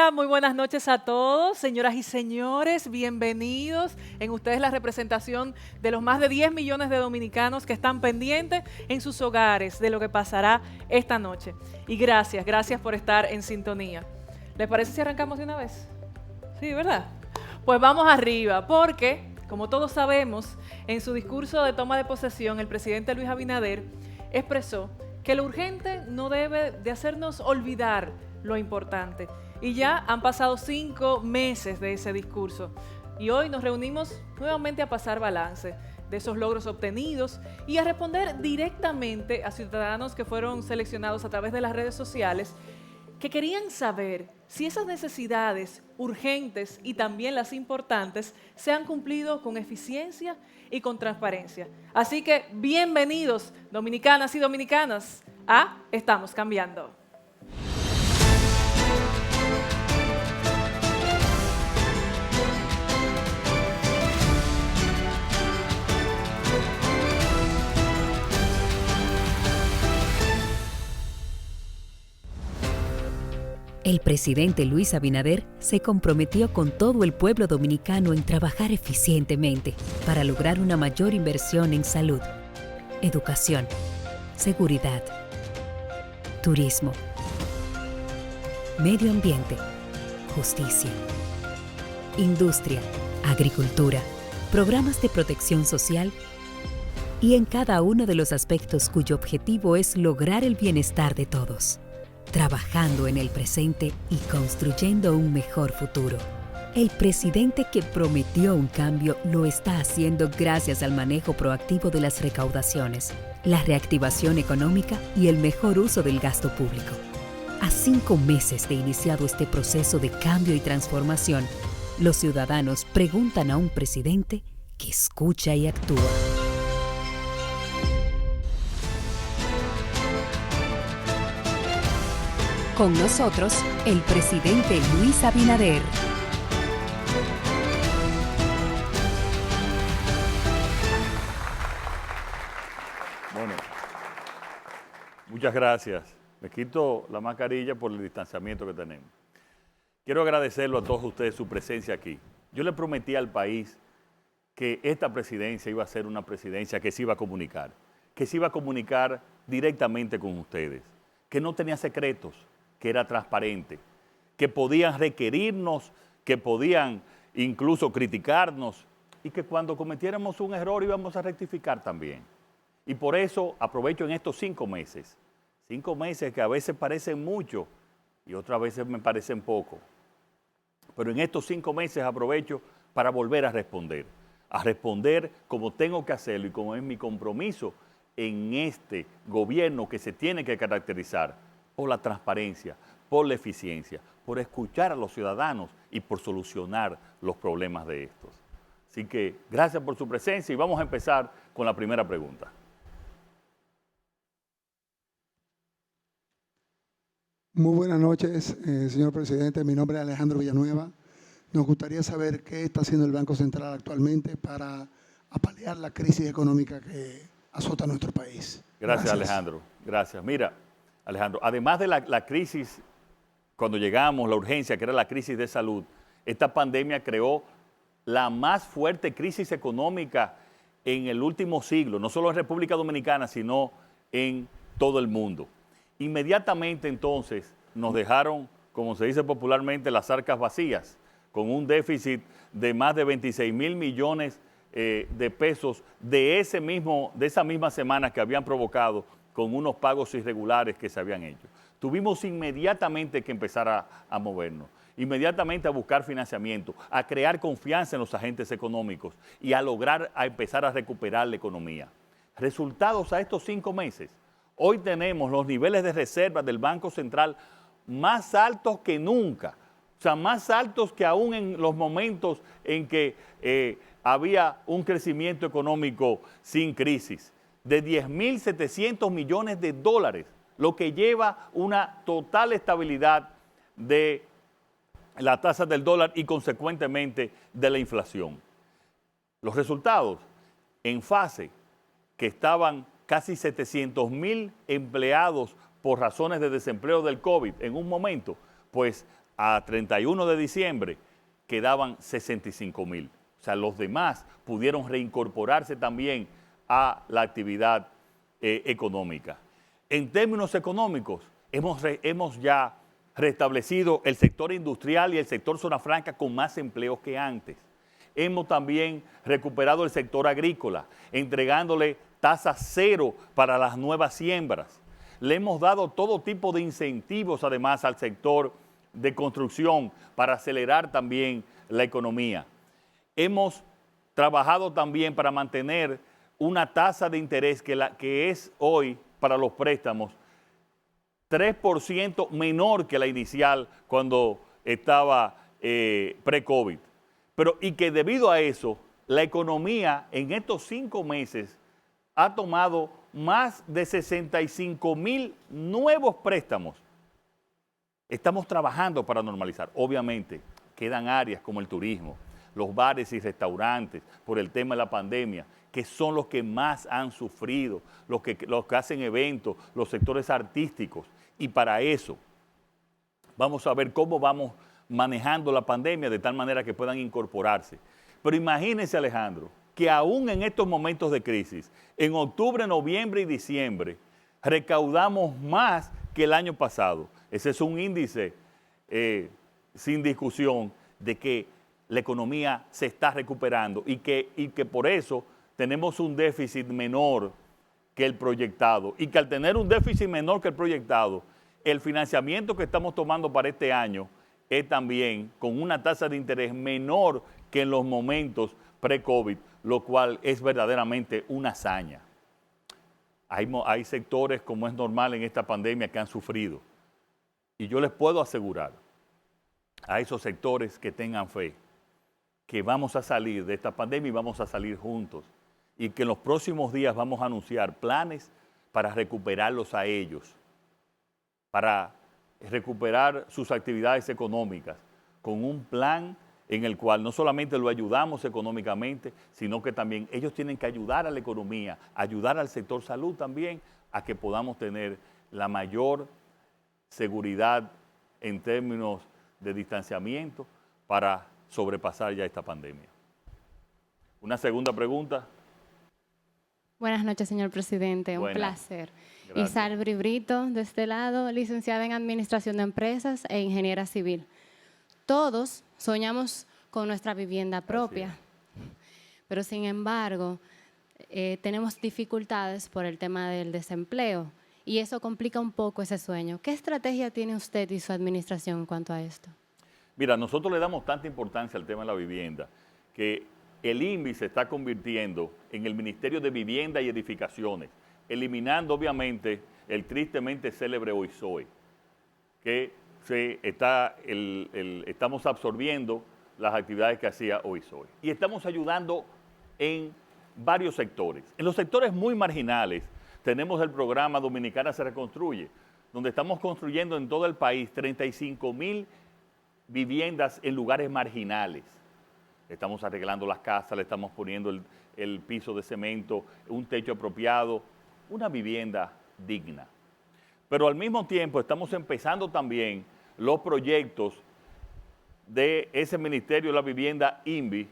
Hola, muy buenas noches a todos, señoras y señores, bienvenidos. En ustedes la representación de los más de 10 millones de dominicanos que están pendientes en sus hogares de lo que pasará esta noche. Y gracias por estar en sintonía. ¿Les parece si arrancamos de una vez? Sí, ¿verdad? Pues vamos arriba, porque, como todos sabemos, en su discurso de toma de posesión, el presidente Luis Abinader expresó que lo urgente no debe de hacernos olvidar lo importante. Y ya han pasado 5 meses de ese discurso. Y hoy nos reunimos nuevamente a pasar balance de esos logros obtenidos y a responder directamente a ciudadanos que fueron seleccionados a través de las redes sociales que querían saber si esas necesidades urgentes y también las importantes se han cumplido con eficiencia y con transparencia. Así que bienvenidos, dominicanas y dominicanas, a Estamos Cambiando. El presidente Luis Abinader se comprometió con todo el pueblo dominicano en trabajar eficientemente para lograr una mayor inversión en salud, educación, seguridad, turismo, medio ambiente, justicia, industria, agricultura, programas de protección social y en cada uno de los aspectos cuyo objetivo es lograr el bienestar de todos, trabajando en el presente y construyendo un mejor futuro. El presidente que prometió un cambio lo está haciendo gracias al manejo proactivo de las recaudaciones, la reactivación económica y el mejor uso del gasto público. A 5 meses de iniciado este proceso de cambio y transformación, los ciudadanos preguntan a un presidente que escucha y actúa. Con nosotros, el presidente Luis Abinader. Bueno, muchas gracias. Me quito la mascarilla por el distanciamiento que tenemos. Quiero agradecerlo a todos ustedes su presencia aquí. Yo le prometí al país que esta presidencia iba a ser una presidencia que se iba a comunicar directamente con ustedes, que no tenía secretos, que era transparente, que podían requerirnos, que podían incluso criticarnos y que cuando cometiéramos un error íbamos a rectificar también. Y por eso aprovecho en estos 5 meses que a veces parecen mucho y otras veces me parecen poco, pero en estos 5 meses aprovecho para volver a responder como tengo que hacerlo y como es mi compromiso en este gobierno que se tiene que caracterizar por la transparencia, por la eficiencia, por escuchar a los ciudadanos y por solucionar los problemas de estos. Así que gracias por su presencia y vamos a empezar con la primera pregunta. Muy buenas noches, señor presidente. Mi nombre es Alejandro Villanueva. Nos gustaría saber qué está haciendo el Banco Central actualmente para paliar la crisis económica que azota nuestro país. Gracias, Alejandro. Gracias. Mira, Alejandro, además de la crisis, cuando llegamos, la urgencia, que era la crisis de salud, esta pandemia creó la más fuerte crisis económica en el último siglo, no solo en República Dominicana, sino en todo el mundo. Inmediatamente entonces nos dejaron, como se dice popularmente, las arcas vacías, con un déficit de más de 26 mil millones de pesos de esa misma semana que habían provocado con unos pagos irregulares que se habían hecho. Tuvimos inmediatamente que empezar a movernos, inmediatamente a buscar financiamiento, a crear confianza en los agentes económicos y a empezar a recuperar la economía. Resultados a estos 5 meses. Hoy tenemos los niveles de reservas del Banco Central más altos que nunca, o sea, más altos que aún en los momentos en que había un crecimiento económico sin crisis, de 10.700 millones de dólares, lo que lleva una total estabilidad de la tasa del dólar y consecuentemente de la inflación. Los resultados en fase que estaban casi 700.000 empleados por razones de desempleo del COVID en un momento, pues a 31 de diciembre quedaban 65,000. O sea, los demás pudieron reincorporarse también a la actividad económica. En términos económicos, hemos ya restablecido el sector industrial y el sector zona franca con más empleos que antes. Hemos también recuperado el sector agrícola, entregándole tasa cero para las nuevas siembras. Le hemos dado todo tipo de incentivos además al sector de construcción para acelerar también la economía. Hemos trabajado también para mantener una tasa de interés que es hoy para los préstamos 3% menor que la inicial cuando estaba pre-COVID. Y que debido a eso, la economía en estos 5 meses ha tomado más de 65,000 nuevos préstamos. Estamos trabajando para normalizar. Obviamente, quedan áreas como el turismo, los bares y restaurantes, por el tema de la pandemia, que son los que más han sufrido, los que hacen eventos, los sectores artísticos. Y para eso, vamos a ver cómo vamos manejando la pandemia de tal manera que puedan incorporarse. Pero imagínense, Alejandro, que aún en estos momentos de crisis, en octubre, noviembre y diciembre, recaudamos más que el año pasado. Ese es un índice sin discusión de que la economía se está recuperando y que por eso tenemos un déficit menor que el proyectado. Y que al tener un déficit menor que el proyectado, el financiamiento que estamos tomando para este año es también con una tasa de interés menor que en los momentos pre-COVID, lo cual es verdaderamente una hazaña. Hay sectores, como es normal en esta pandemia, que han sufrido. Y yo les puedo asegurar a esos sectores que tengan fe que vamos a salir de esta pandemia y vamos a salir juntos. Y que en los próximos días vamos a anunciar planes para recuperarlos a ellos, para recuperar sus actividades económicas, con un plan en el cual no solamente lo ayudamos económicamente, sino que también ellos tienen que ayudar a la economía, ayudar al sector salud también, a que podamos tener la mayor seguridad en términos de distanciamiento para sobrepasar ya esta pandemia. Una segunda pregunta. Buenas noches, señor presidente. Buenas. Un placer. Gracias. Isabel Brito, de este lado, licenciada en Administración de Empresas e ingeniera civil. Todos soñamos con nuestra vivienda propia, pero sin embargo, tenemos dificultades por el tema del desempleo y eso complica un poco ese sueño. ¿Qué estrategia tiene usted y su administración en cuanto a esto? Mira, nosotros le damos tanta importancia al tema de la vivienda que el INVI se está convirtiendo en el Ministerio de Vivienda y Edificaciones, eliminando obviamente el tristemente célebre OISOE, que estamos absorbiendo las actividades que hacía OISOE. Y estamos ayudando en varios sectores. En los sectores muy marginales tenemos el programa Dominicana se reconstruye, donde estamos construyendo en todo el país 35,000 viviendas en lugares marginales. Estamos arreglando las casas, le estamos poniendo el piso de cemento, un techo apropiado, una vivienda digna. Pero al mismo tiempo estamos empezando también los proyectos de ese Ministerio de la Vivienda INVI,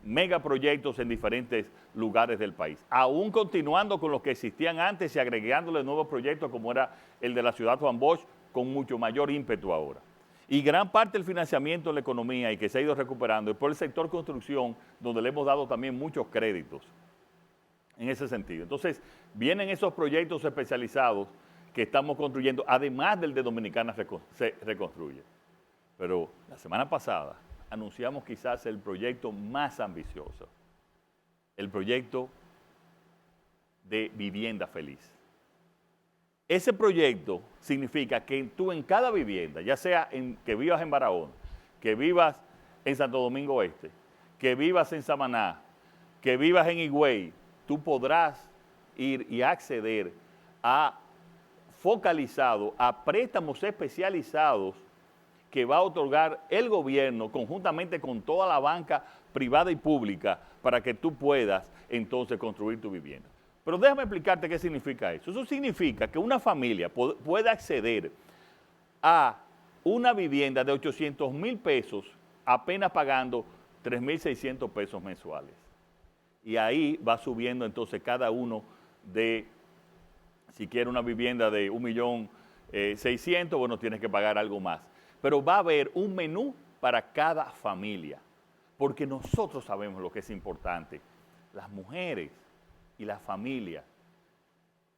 megaproyectos en diferentes lugares del país. Aún continuando con los que existían antes y agregándole nuevos proyectos como era el de la ciudad Juan Bosch, con mucho mayor ímpetu ahora. Y gran parte del financiamiento de la economía y que se ha ido recuperando es por el sector construcción, donde le hemos dado también muchos créditos en ese sentido. Entonces, vienen esos proyectos especializados que estamos construyendo, además del de Dominicana se reconstruye. Pero la semana pasada anunciamos quizás el proyecto más ambicioso, el proyecto de vivienda feliz. Ese proyecto significa que tú en cada vivienda, ya sea que vivas en Barahona, que vivas en Santo Domingo Este, que vivas en Samaná, que vivas en Higüey, tú podrás ir y acceder a préstamos especializados que va a otorgar el gobierno conjuntamente con toda la banca privada y pública para que tú puedas entonces construir tu vivienda. Pero déjame explicarte qué significa eso. Eso significa que una familia puede acceder a una vivienda de 800,000 pesos apenas pagando 3,600 pesos mensuales. Y ahí va subiendo entonces cada uno de, si quiere una vivienda de 1,600,000, bueno, tienes que pagar algo más. Pero va a haber un menú para cada familia, porque nosotros sabemos lo que es importante. Las mujeres y las familias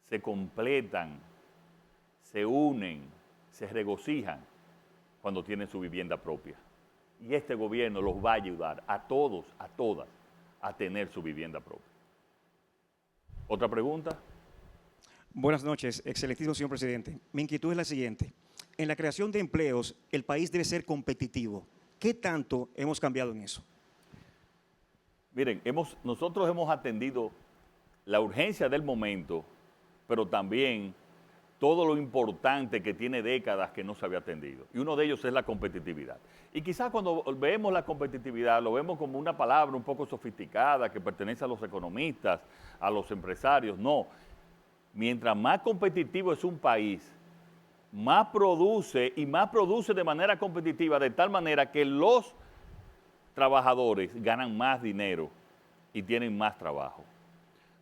se completan, se unen, se regocijan cuando tienen su vivienda propia. Y este gobierno los va a ayudar a todos, a todas, a tener su vivienda propia. ¿Otra pregunta? Buenas noches, excelentísimo señor presidente. Mi inquietud es la siguiente. En la creación de empleos, el país debe ser competitivo. ¿Qué tanto hemos cambiado en eso? Miren, nosotros hemos atendido la urgencia del momento, pero también todo lo importante que tiene décadas que no se había atendido. Y uno de ellos es la competitividad. Y quizás cuando vemos la competitividad, lo vemos como una palabra un poco sofisticada que pertenece a los economistas, a los empresarios. No. Mientras más competitivo es un país, más produce y más produce de manera competitiva, de tal manera que los trabajadores ganan más dinero y tienen más trabajo.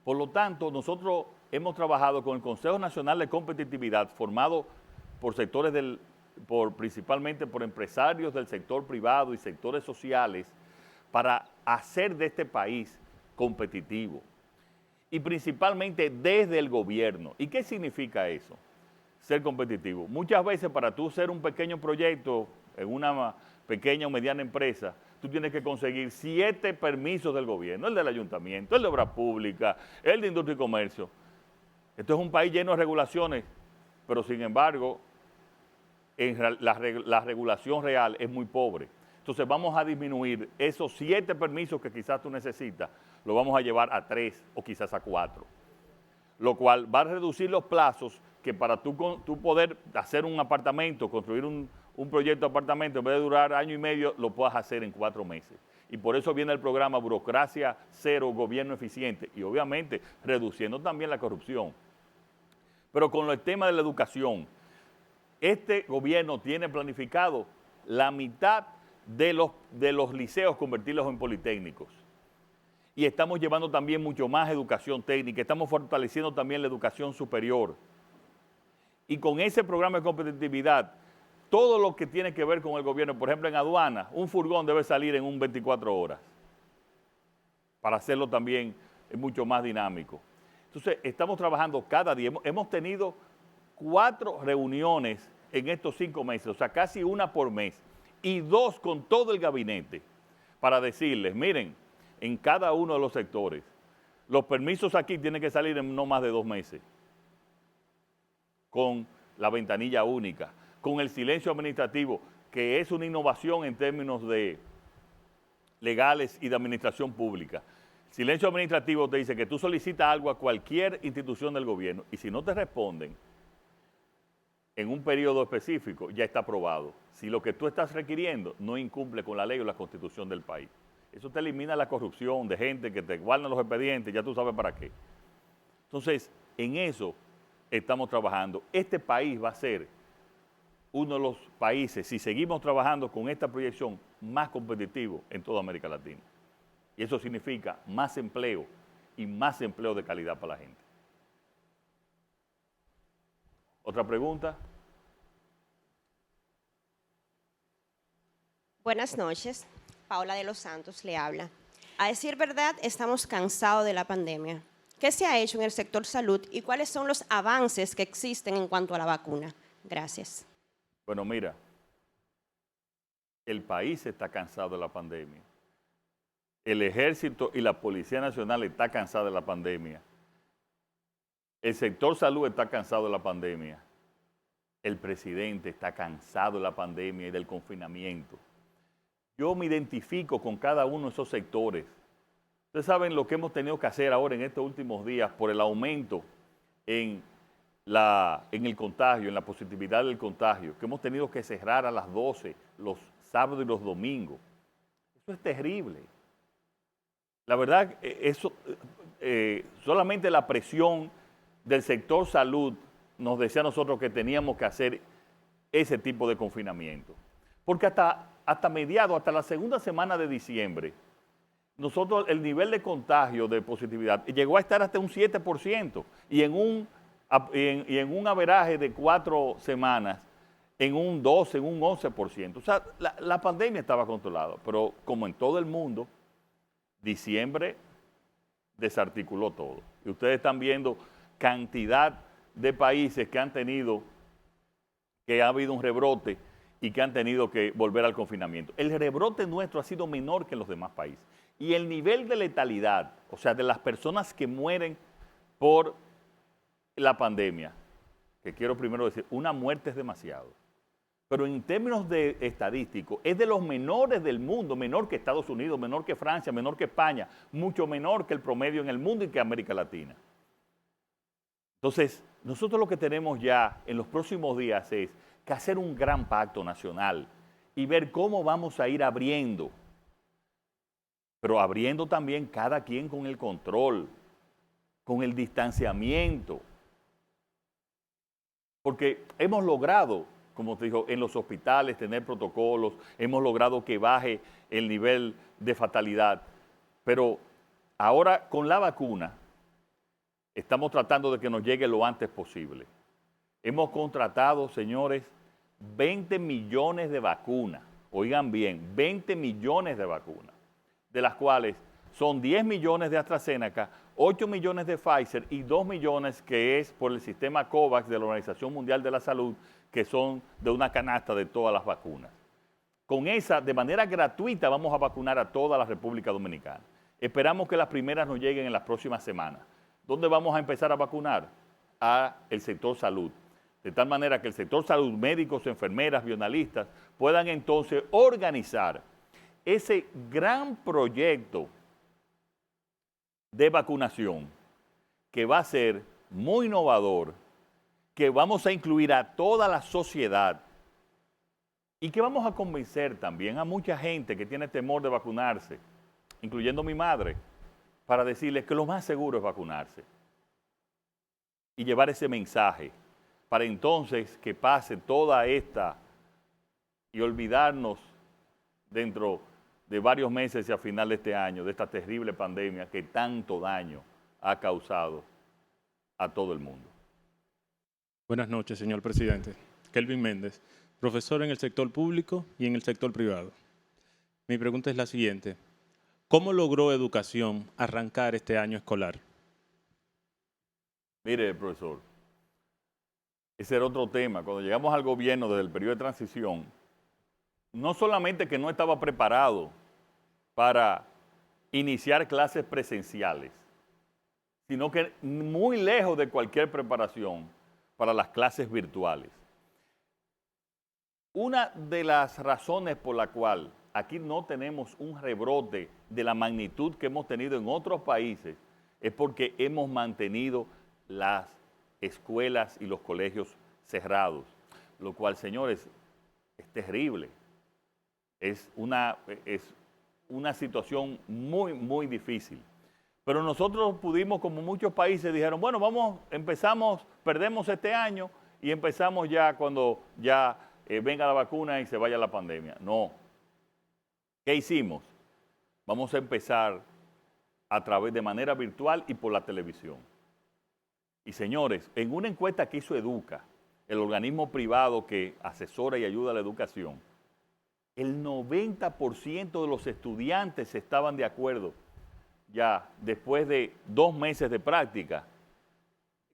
Por lo tanto, nosotros hemos trabajado con el Consejo Nacional de Competitividad, formado por sectores principalmente por empresarios del sector privado y sectores sociales, para hacer de este país competitivo. Y principalmente desde el gobierno. ¿Y qué significa eso? Ser competitivo. Muchas veces para tú ser un pequeño proyecto en una pequeña o mediana empresa, tú tienes que conseguir 7 permisos del gobierno, el del ayuntamiento, el de obra pública, el de industria y comercio. Esto es un país lleno de regulaciones, pero sin embargo, la regulación real es muy pobre. Entonces vamos a disminuir esos 7 permisos que quizás tú necesitas, lo vamos a llevar a 3 o quizás a 4, lo cual va a reducir los plazos que para tú poder hacer un apartamento, construir un proyecto de apartamento, en vez de durar año y medio, lo puedas hacer en 4 meses. Y por eso viene el programa Burocracia Cero, Gobierno Eficiente, y obviamente reduciendo también la corrupción. Pero con el tema de la educación, este gobierno tiene planificado la mitad de los liceos convertirlos en politécnicos. Y estamos llevando también mucho más educación técnica, estamos fortaleciendo también la educación superior. Y con ese programa de competitividad, todo lo que tiene que ver con el gobierno, por ejemplo en aduana, un furgón debe salir en 24 horas, para hacerlo también mucho más dinámico. Entonces, estamos trabajando cada día. Hemos tenido 4 reuniones en estos 5 meses, o sea, casi una por mes, y 2 con todo el gabinete, para decirles, miren, en cada uno de los sectores, los permisos aquí tienen que salir en no más de 2 meses, con la ventanilla única, con el silencio administrativo, que es una innovación en términos de legales y de administración pública. Silencio administrativo te dice que tú solicitas algo a cualquier institución del gobierno y si no te responden en un periodo específico, ya está aprobado. Si lo que tú estás requiriendo no incumple con la ley o la constitución del país. Eso te elimina la corrupción de gente que te guardan los expedientes, ya tú sabes para qué. Entonces, en eso estamos trabajando. Este país va a ser uno de los países, si seguimos trabajando con esta proyección, más competitivo en toda América Latina. Y eso significa más empleo y más empleo de calidad para la gente. ¿Otra pregunta? Buenas noches. Paola de los Santos le habla. A decir verdad, estamos cansados de la pandemia. ¿Qué se ha hecho en el sector salud y cuáles son los avances que existen en cuanto a la vacuna? Gracias. Bueno, mira, el país está cansado de la pandemia. El Ejército y la Policía Nacional está cansada de la pandemia. El sector salud está cansado de la pandemia. El presidente está cansado de la pandemia y del confinamiento. Yo me identifico con cada uno de esos sectores. Ustedes saben lo que hemos tenido que hacer ahora en estos últimos días por el aumento en el contagio, en la positividad del contagio, que hemos tenido que cerrar a las 12 los sábados y los domingos. Eso es terrible. La verdad, eso, solamente la presión del sector salud nos decía a nosotros que teníamos que hacer ese tipo de confinamiento. Porque hasta mediados, hasta la segunda semana de diciembre, nosotros el nivel de contagio de positividad llegó a estar hasta un 7% y en un averaje de 4 semanas en un 12, en un 11%. O sea, la pandemia estaba controlada, pero como en todo el mundo, diciembre desarticuló todo. Y ustedes están viendo cantidad de países que ha habido un rebrote y que han tenido que volver al confinamiento. El rebrote nuestro ha sido menor que en los demás países. Y el nivel de letalidad, o sea, de las personas que mueren por la pandemia, que quiero primero decir, una muerte es demasiado. Pero en términos de estadísticos, es de los menores del mundo, menor que Estados Unidos, menor que Francia, menor que España, mucho menor que el promedio en el mundo y que América Latina. Entonces, nosotros lo que tenemos ya en los próximos días es que hacer un gran pacto nacional y ver cómo vamos a ir abriendo, pero abriendo también cada quien con el control, con el distanciamiento. Porque hemos logrado, como te digo, en los hospitales tener protocolos, hemos logrado que baje el nivel de fatalidad, pero ahora con la vacuna estamos tratando de que nos llegue lo antes posible. Hemos contratado, señores, 20 millones de vacunas, oigan bien, 20 millones de vacunas, de las cuales son 10 millones de AstraZeneca, 8 millones de Pfizer y 2 millones que es por el sistema COVAX de la Organización Mundial de la Salud, que son de una canasta de todas las vacunas. Con esa, de manera gratuita, vamos a vacunar a toda la República Dominicana. Esperamos que las primeras nos lleguen en las próximas semanas. ¿Dónde vamos a empezar a vacunar? A el sector salud. De tal manera que el sector salud, médicos, enfermeras, bioanalistas, puedan entonces organizar ese gran proyecto de vacunación que va a ser muy innovador, que vamos a incluir a toda la sociedad y que vamos a convencer también a mucha gente que tiene temor de vacunarse, incluyendo mi madre, para decirles que lo más seguro es vacunarse y llevar ese mensaje para entonces que pase toda esta y olvidarnos dentro de varios meses y a final de este año de esta terrible pandemia que tanto daño ha causado a todo el mundo. Buenas noches, señor presidente. Kelvin Méndez, profesor en el sector público y en el sector privado. Mi pregunta es la siguiente. ¿Cómo logró Educación arrancar este año escolar? Mire, profesor, ese era otro tema. Cuando llegamos al gobierno desde el periodo de transición, no solamente que no estaba preparado para iniciar clases presenciales, sino que muy lejos de cualquier preparación para las clases virtuales. Una de las razones por la cual aquí no tenemos un rebrote de la magnitud que hemos tenido en otros países es porque hemos mantenido las escuelas y los colegios cerrados, lo cual, señores, es terrible. Es una situación muy, muy difícil. Pero nosotros pudimos, como muchos países, dijeron, bueno, perdemos este año y empezamos ya cuando ya venga la vacuna y se vaya la pandemia. No. ¿Qué hicimos? Vamos a empezar a través de manera virtual y por la televisión. Y señores, en una encuesta que hizo Educa, el organismo privado que asesora y ayuda a la educación, el 90% de los estudiantes estaban de acuerdo ya después de 2 meses de práctica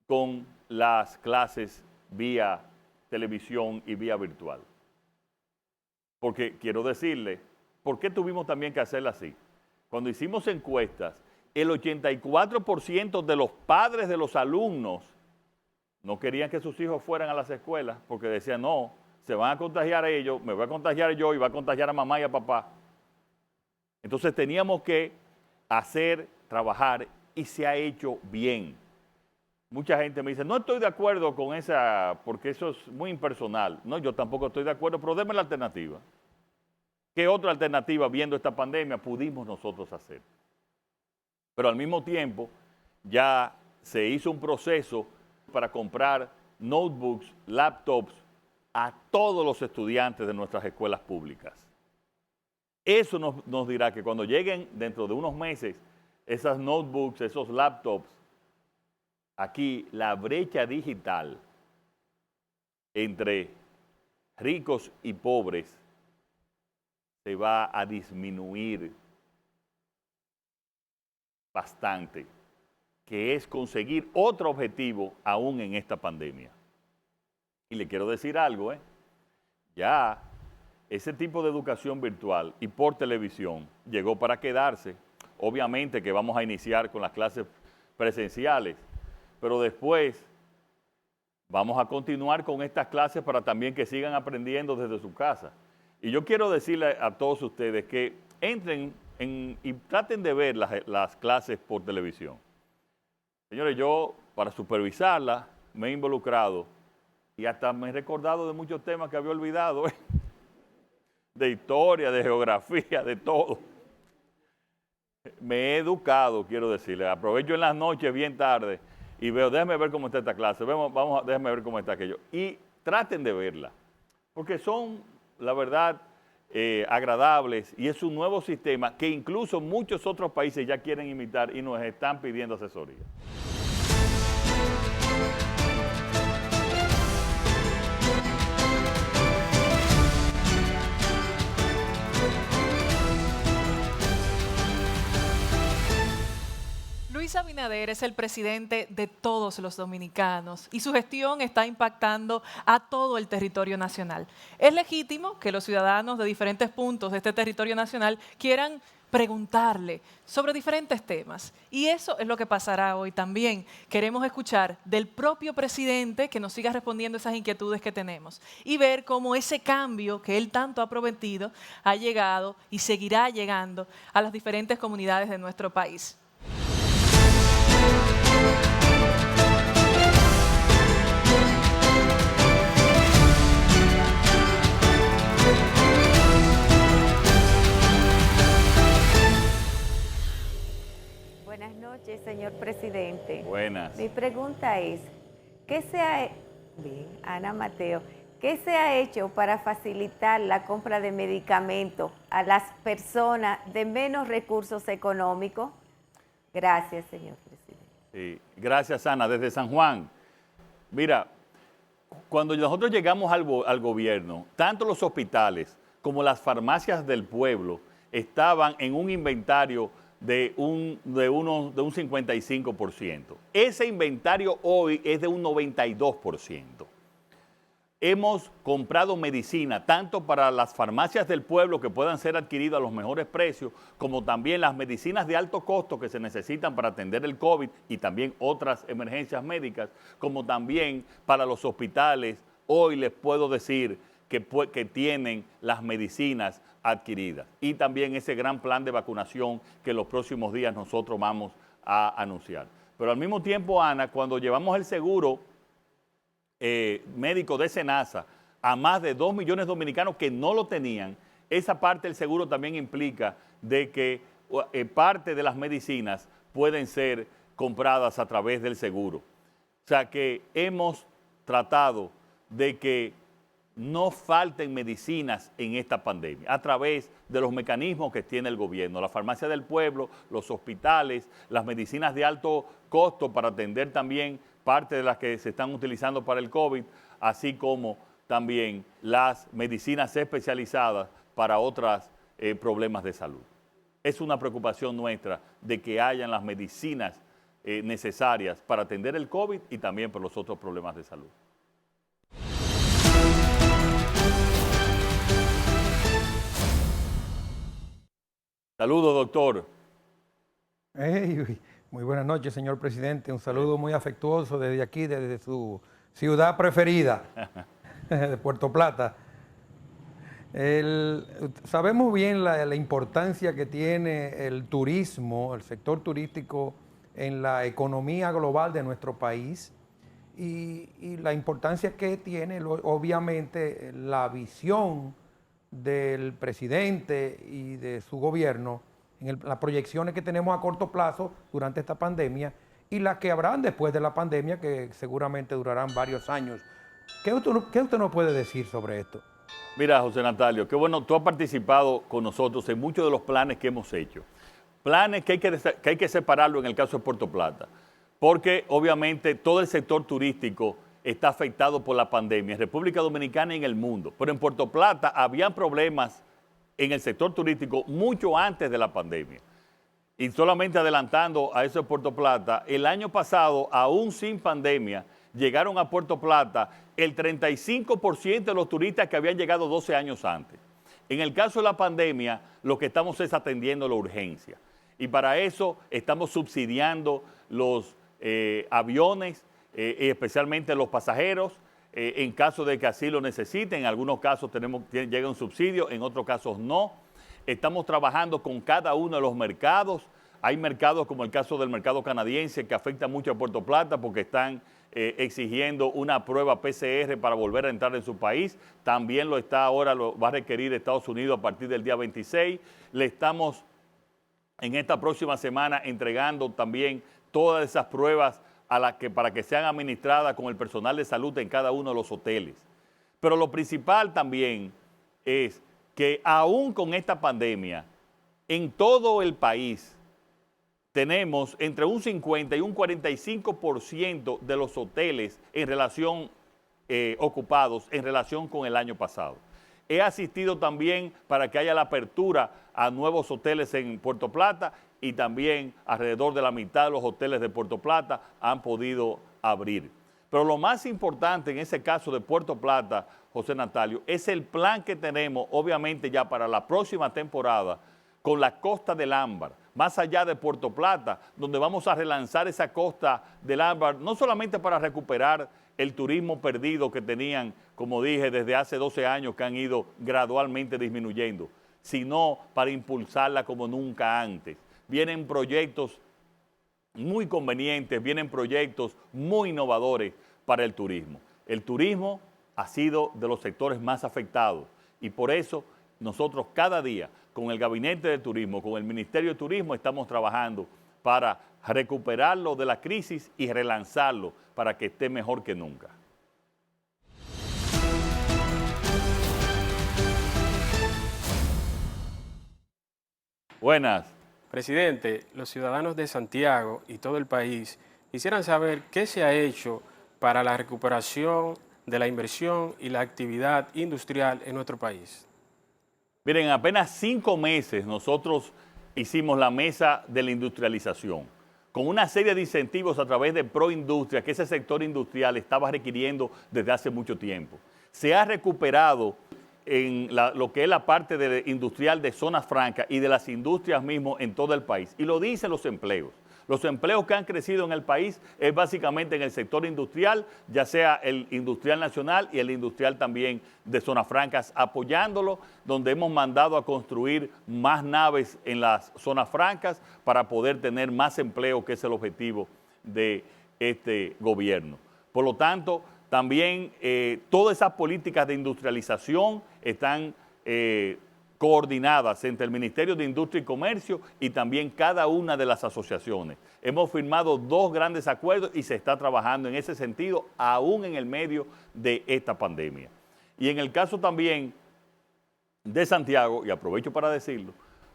con las clases vía televisión y vía virtual. Porque quiero decirle, ¿por qué tuvimos también que hacerla así? Cuando hicimos encuestas, el 84% de los padres de los alumnos no querían que sus hijos fueran a las escuelas porque decían, no, se van a contagiar a ellos, me voy a contagiar yo y va a contagiar a mamá y a papá. Entonces teníamos que trabajar y se ha hecho bien. Mucha gente me dice, no estoy de acuerdo con esa, porque eso es muy impersonal. No, yo tampoco estoy de acuerdo, pero déme la alternativa. ¿Qué otra alternativa, viendo esta pandemia, pudimos nosotros hacer? Pero al mismo tiempo, ya se hizo un proceso para comprar notebooks, laptops a todos los estudiantes de nuestras escuelas públicas. Eso nos dirá que cuando lleguen dentro de unos meses esas notebooks, esos laptops, aquí la brecha digital entre ricos y pobres se va a disminuir bastante, que es conseguir otro objetivo aún en esta pandemia. Y le quiero decir algo, ya ese tipo de educación virtual y por televisión llegó para quedarse. Obviamente que vamos a iniciar con las clases presenciales, pero después vamos a continuar con estas clases para también que sigan aprendiendo desde su casa. Y yo quiero decirle a todos ustedes que entren y traten de ver las clases por televisión. Señores, yo para supervisarlas me he involucrado y hasta me he recordado de muchos temas que había olvidado, de historia, de geografía, de todo. Me he educado, quiero decirle. Aprovecho en las noches bien tarde y veo, déjeme ver cómo está esta clase, déjeme ver cómo está aquello. Y traten de verla, porque son, la verdad, agradables y es un nuevo sistema que incluso muchos otros países ya quieren imitar y nos están pidiendo asesoría. Luis Abinader es el presidente de todos los dominicanos y su gestión está impactando a todo el territorio nacional. Es legítimo que los ciudadanos de diferentes puntos de este territorio nacional quieran preguntarle sobre diferentes temas. Y eso es lo que pasará hoy también. Queremos escuchar del propio presidente que nos siga respondiendo esas inquietudes que tenemos y ver cómo ese cambio que él tanto ha prometido ha llegado y seguirá llegando a las diferentes comunidades de nuestro país. Buenas noches, señor presidente. Buenas. Mi pregunta es, Ana Mateo, ¿qué se ha hecho para facilitar la compra de medicamentos a las personas de menos recursos económicos? Gracias, señor presidente. Sí, gracias, Ana. Desde San Juan, mira, cuando nosotros llegamos al gobierno, tanto los hospitales como las farmacias del pueblo estaban en un inventario de un 55%. Ese inventario hoy es de un 92%. Hemos comprado medicina tanto para las farmacias del pueblo que puedan ser adquiridas a los mejores precios, como también las medicinas de alto costo que se necesitan para atender el COVID y también otras emergencias médicas, como también para los hospitales. Hoy les puedo decir que tienen las medicinas adquiridas y también ese gran plan de vacunación que en los próximos días nosotros vamos a anunciar. Pero al mismo tiempo, Ana, cuando llevamos el seguro médico de SENASA a más de 2 millones de dominicanos que no lo tenían, esa parte del seguro también implica de que parte de las medicinas pueden ser compradas a través del seguro. O sea que hemos tratado de que no falten medicinas en esta pandemia a través de los mecanismos que tiene el gobierno, la farmacia del pueblo, los hospitales, las medicinas de alto costo para atender también parte de las que se están utilizando para el COVID, así como también las medicinas especializadas para otros problemas de salud. Es una preocupación nuestra de que hayan las medicinas necesarias para atender el COVID y también para los otros problemas de salud. Saludos, doctor. Hey, muy buenas noches, señor presidente. Un saludo muy afectuoso desde aquí, desde su ciudad preferida, de Puerto Plata. Sabemos bien la importancia que tiene el turismo, el sector turístico en la economía global de nuestro país y la importancia que tiene, obviamente, la visión del presidente y de su gobierno en las proyecciones que tenemos a corto plazo durante esta pandemia y las que habrán después de la pandemia, que seguramente durarán varios años ¿Qué usted nos puede decir sobre esto? Mira, José Natalio, qué bueno, tú has participado con nosotros en muchos de los planes que hemos hecho. Planes que hay que separarlo en el caso de Puerto Plata, porque obviamente todo el sector turístico está afectado por la pandemia en República Dominicana y en el mundo. Pero en Puerto Plata habían problemas en el sector turístico mucho antes de la pandemia. Y solamente adelantando a eso de Puerto Plata, el año pasado, aún sin pandemia, llegaron a Puerto Plata el 35% de los turistas que habían llegado 12 años antes. En el caso de la pandemia, lo que estamos es atendiendo la urgencia. Y para eso estamos subsidiando los aviones, especialmente los pasajeros, en caso de que así lo necesiten. En algunos casos llega un subsidio, en otros casos no. Estamos trabajando con cada uno de los mercados. Hay mercados como el caso del mercado canadiense que afecta mucho a Puerto Plata porque están exigiendo una prueba PCR para volver a entrar en su país. También lo va a requerir Estados Unidos a partir del día 26. Le estamos en esta próxima semana entregando también todas esas pruebas para que sean administradas con el personal de salud en cada uno de los hoteles. Pero lo principal también es que aún con esta pandemia, en todo el país tenemos entre un 50 y un 45% de los hoteles ocupados en relación con el año pasado. He asistido también para que haya la apertura a nuevos hoteles en Puerto Plata y también alrededor de la mitad de los hoteles de Puerto Plata han podido abrir. Pero lo más importante en ese caso de Puerto Plata, José Natalio, es el plan que tenemos, obviamente ya para la próxima temporada, con la Costa del Ámbar, más allá de Puerto Plata, donde vamos a relanzar esa Costa del Ámbar, no solamente para recuperar el turismo perdido que tenían, como dije, desde hace 12 años que han ido gradualmente disminuyendo, sino para impulsarla como nunca antes. Vienen proyectos muy convenientes, vienen proyectos muy innovadores para el turismo. El turismo ha sido de los sectores más afectados y por eso nosotros cada día con el Gabinete de Turismo, con el Ministerio de Turismo, estamos trabajando para recuperarlo de la crisis y relanzarlo para que esté mejor que nunca. Buenas. Presidente, los ciudadanos de Santiago y todo el país quisieran saber qué se ha hecho para la recuperación de la inversión y la actividad industrial en nuestro país. Miren, en apenas 5 meses nosotros hicimos la mesa de la industrialización, con una serie de incentivos a través de Proindustria, que ese sector industrial estaba requiriendo desde hace mucho tiempo. Se ha recuperado en lo que es la parte industrial de zonas francas y de las industrias mismo en todo el país. Y lo dicen los empleos. Los empleos que han crecido en el país es básicamente en el sector industrial, ya sea el industrial nacional y el industrial también de zonas francas, apoyándolo, donde hemos mandado a construir más naves en las zonas francas para poder tener más empleo, que es el objetivo de este gobierno. Por lo tanto, también todas esas políticas de industrialización están coordinadas entre el Ministerio de Industria y Comercio y también cada una de las asociaciones. Hemos firmado 2 grandes acuerdos y se está trabajando en ese sentido, aún en el medio de esta pandemia. Y en el caso también de Santiago, y aprovecho para decirlo,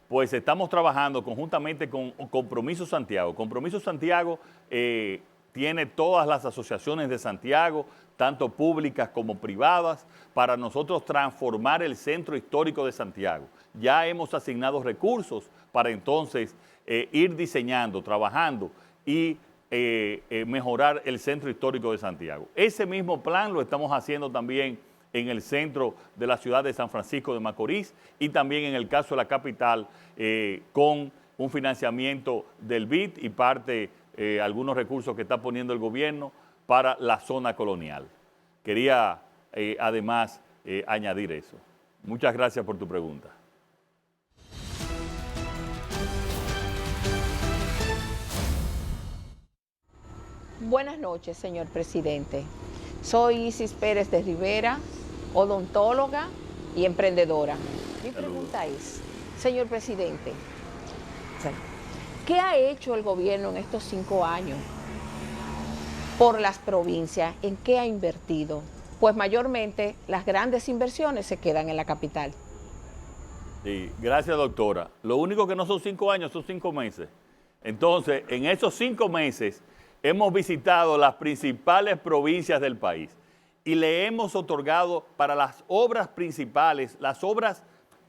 pues estamos trabajando conjuntamente con Compromiso Santiago. Compromiso Santiago tiene todas las asociaciones de Santiago, tanto públicas como privadas, para nosotros transformar el centro histórico de Santiago. Ya hemos asignado recursos para entonces ir diseñando, trabajando y mejorar el centro histórico de Santiago. Ese mismo plan lo estamos haciendo también en el centro de la ciudad de San Francisco de Macorís y también en el caso de la capital con un financiamiento del BID y algunos recursos que está poniendo el gobierno para la zona colonial. Quería además añadir eso. Muchas gracias por tu pregunta. Buenas noches, señor presidente. Soy Isis Pérez de Rivera, odontóloga y emprendedora. Mi pregunta es, señor presidente, ¿qué ha hecho el gobierno en estos 5 años por las provincias? ¿En qué ha invertido? pues mayormente las grandes inversiones se quedan en la capital. Sí, gracias, doctora. Lo único que no son 5 años, son 5 meses. Entonces, en esos 5 meses hemos visitado las principales provincias del país y le hemos otorgado para las obras principales, las obras,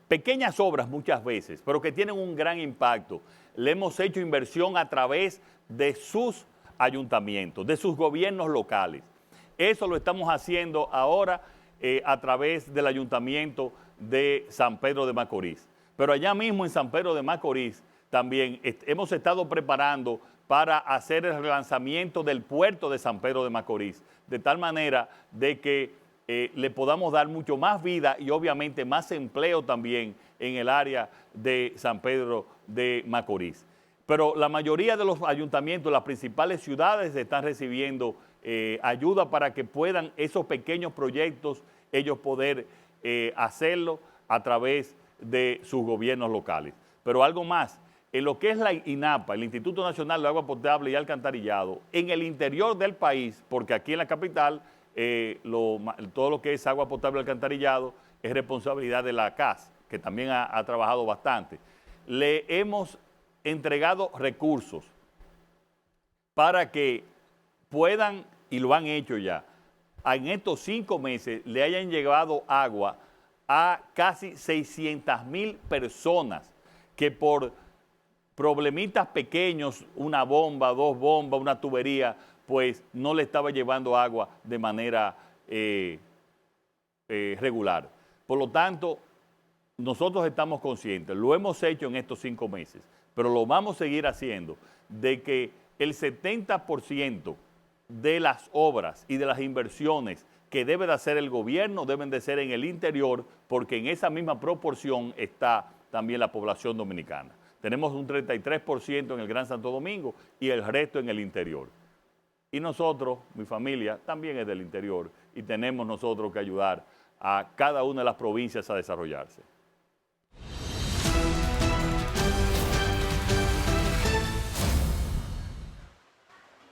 pequeñas obras muchas veces, pero que tienen un gran impacto. Le hemos hecho inversión a través de sus ayuntamientos, de sus gobiernos locales. Eso lo estamos haciendo ahora a través del ayuntamiento de San Pedro de Macorís. Pero allá mismo en San Pedro de Macorís también hemos estado preparando para hacer el relanzamiento del puerto de San Pedro de Macorís, de tal manera de que le podamos dar mucho más vida y obviamente más empleo también en el área de San Pedro de Macorís. Pero la mayoría de los ayuntamientos, las principales ciudades están recibiendo ayuda para que puedan esos pequeños proyectos ellos poder hacerlo a través de sus gobiernos locales. Pero algo más, en lo que es la INAPA, el Instituto Nacional de Agua Potable y Alcantarillado, en el interior del país, porque aquí en la capital todo lo que es agua potable y alcantarillado es responsabilidad de la CAS, que también ha trabajado bastante. Le hemos entregado recursos para que puedan, y lo han hecho ya, en estos 5 meses le hayan llevado agua a casi 600,000 personas que por problemitas pequeños, una bomba, 2 bombas, una tubería, pues no le estaba llevando agua de manera regular. Por lo tanto, nosotros estamos conscientes, lo hemos hecho en estos 5 meses, pero lo vamos a seguir haciendo, de que el 70% de las obras y de las inversiones que debe de hacer el gobierno deben de ser en el interior, porque en esa misma proporción está también la población dominicana. Tenemos un 33% en el Gran Santo Domingo y el resto en el interior. Y nosotros, mi familia, también es del interior y tenemos nosotros que ayudar a cada una de las provincias a desarrollarse.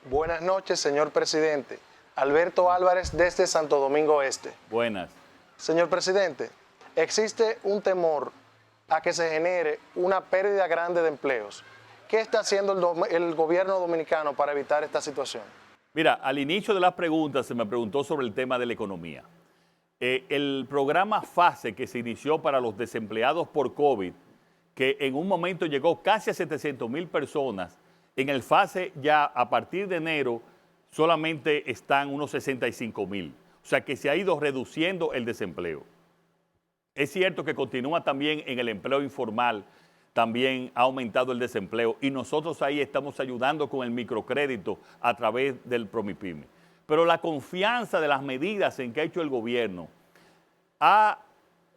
Buenas noches, señor presidente. Alberto Álvarez desde Santo Domingo Este. Buenas. Señor presidente, existe un temor a que se genere una pérdida grande de empleos. ¿Qué está haciendo el gobierno dominicano para evitar esta situación? Mira, al inicio de las preguntas se me preguntó sobre el tema de la economía. El programa FASE que se inició para los desempleados por COVID, que en un momento llegó casi a 700,000 personas, en el FASE ya a partir de enero solamente están unos 65,000. O sea que se ha ido reduciendo el desempleo. Es cierto que continúa también en el empleo informal, también ha aumentado el desempleo y nosotros ahí estamos ayudando con el microcrédito a través del Promipyme. Pero la confianza de las medidas en que ha hecho el gobierno ha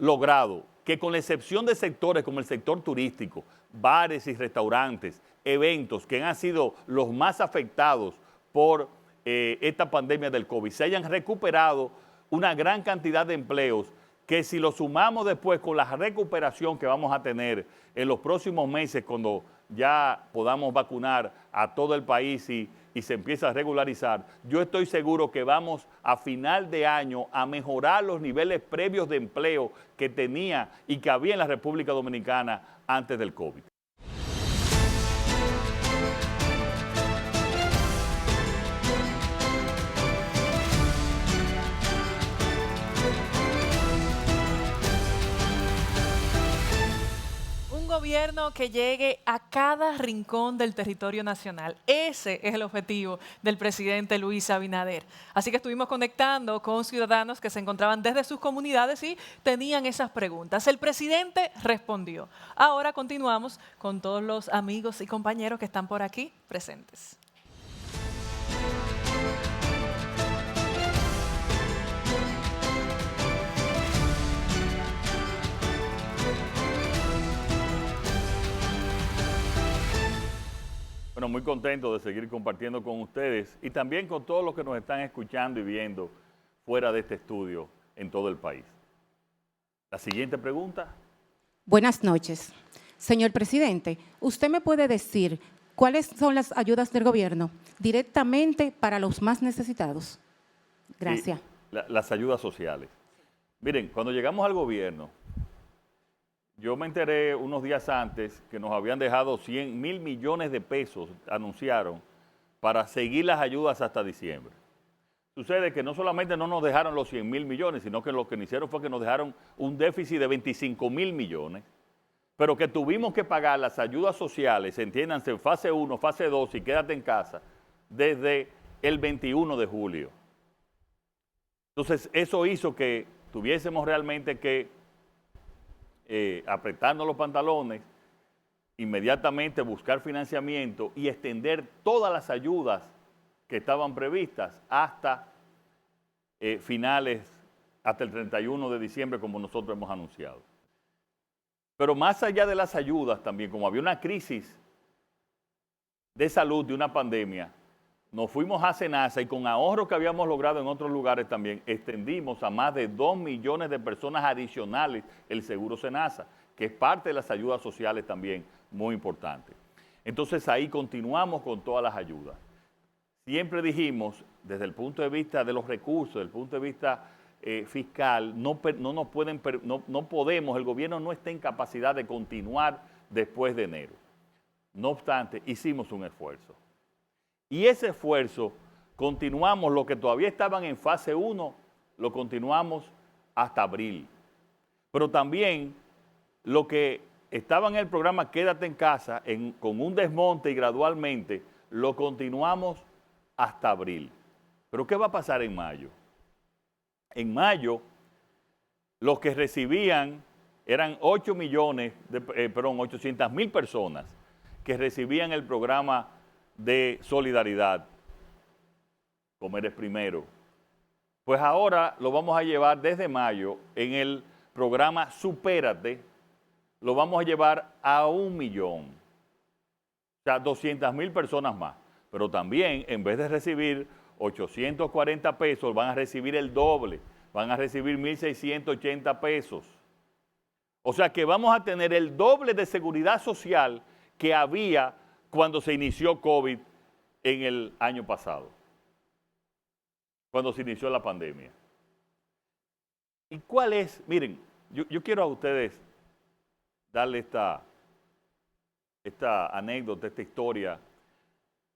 logrado que, con la excepción de sectores como el sector turístico, bares y restaurantes, eventos que han sido los más afectados por esta pandemia del COVID, se hayan recuperado una gran cantidad de empleos que, si lo sumamos después con la recuperación que vamos a tener en los próximos meses, cuando ya podamos vacunar a todo el país y se empieza a regularizar, yo estoy seguro que vamos a final de año a mejorar los niveles previos de empleo que tenía y que había en la República Dominicana antes del COVID. Gobierno que llegue a cada rincón del territorio nacional. Ese es el objetivo del presidente Luis Abinader. Así que estuvimos conectando con ciudadanos que se encontraban desde sus comunidades y tenían esas preguntas. El presidente respondió. Ahora continuamos con todos los amigos y compañeros que están por aquí presentes. Bueno, muy contento de seguir compartiendo con ustedes y también con todos los que nos están escuchando y viendo fuera de este estudio en todo el país. La siguiente pregunta. Buenas noches. Señor presidente, ¿usted me puede decir cuáles son las ayudas del gobierno directamente para los más necesitados? Gracias. las ayudas sociales. Miren, cuando llegamos al gobierno, yo me enteré unos días antes que nos habían dejado 100.000 millones de pesos, anunciaron, para seguir las ayudas hasta diciembre. Sucede que no solamente no nos dejaron los 100.000 millones, sino que lo que nos hicieron fue que nos dejaron un déficit de 25.000 millones, pero que tuvimos que pagar las ayudas sociales, entiéndanse, en fase 1, fase 2 y quédate en casa, desde el 21 de julio. Entonces, eso hizo que tuviésemos realmente que apretarnos los pantalones, inmediatamente buscar financiamiento y extender todas las ayudas que estaban previstas hasta finales, hasta el 31 de diciembre, como nosotros hemos anunciado. Pero más allá de las ayudas también, como había una crisis de salud, de una pandemia, nos fuimos a SENASA y con ahorros que habíamos logrado en otros lugares también, extendimos a más de 2 millones de personas adicionales el seguro SENASA, que es parte de las ayudas sociales también muy importante. Entonces ahí continuamos con todas las ayudas. Siempre dijimos, desde el punto de vista de los recursos, desde el punto de vista fiscal, no podemos, el gobierno no está en capacidad de continuar después de enero. No obstante, hicimos un esfuerzo. Y ese esfuerzo, continuamos, los que todavía estaban en fase 1, lo continuamos hasta abril. Pero también lo que estaba en el programa Quédate en Casa, con un desmonte y gradualmente, lo continuamos hasta abril. Pero ¿qué va a pasar en mayo? En mayo, los que recibían eran 800.000 personas que recibían el programa de solidaridad, Comer es Primero. Pues ahora lo vamos a llevar desde mayo en el programa Supérate, lo vamos a llevar a 1 millón. O sea, 200.000 personas más. Pero también, en vez de recibir 840 pesos, van a recibir el doble, van a recibir 1.680 pesos. O sea que vamos a tener el doble de seguridad social que había cuando se inició COVID en el año pasado, cuando se inició la pandemia. ¿Y cuál es? Miren, yo quiero a ustedes darle esta anécdota, esta historia.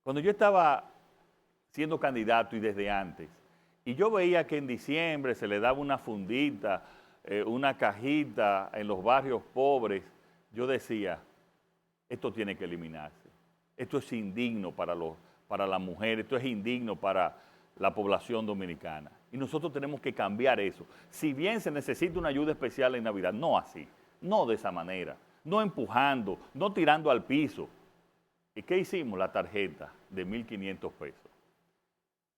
Cuando yo estaba siendo candidato y desde antes, y yo veía que en diciembre se le daba una fundita, una cajita en los barrios pobres, yo decía, esto tiene que eliminarse. Esto es indigno para la mujer, esto es indigno para la población dominicana. Y nosotros tenemos que cambiar eso. Si bien se necesita una ayuda especial en Navidad, no así, no de esa manera, no empujando, no tirando al piso. ¿Y qué hicimos? La tarjeta de 1.500 pesos.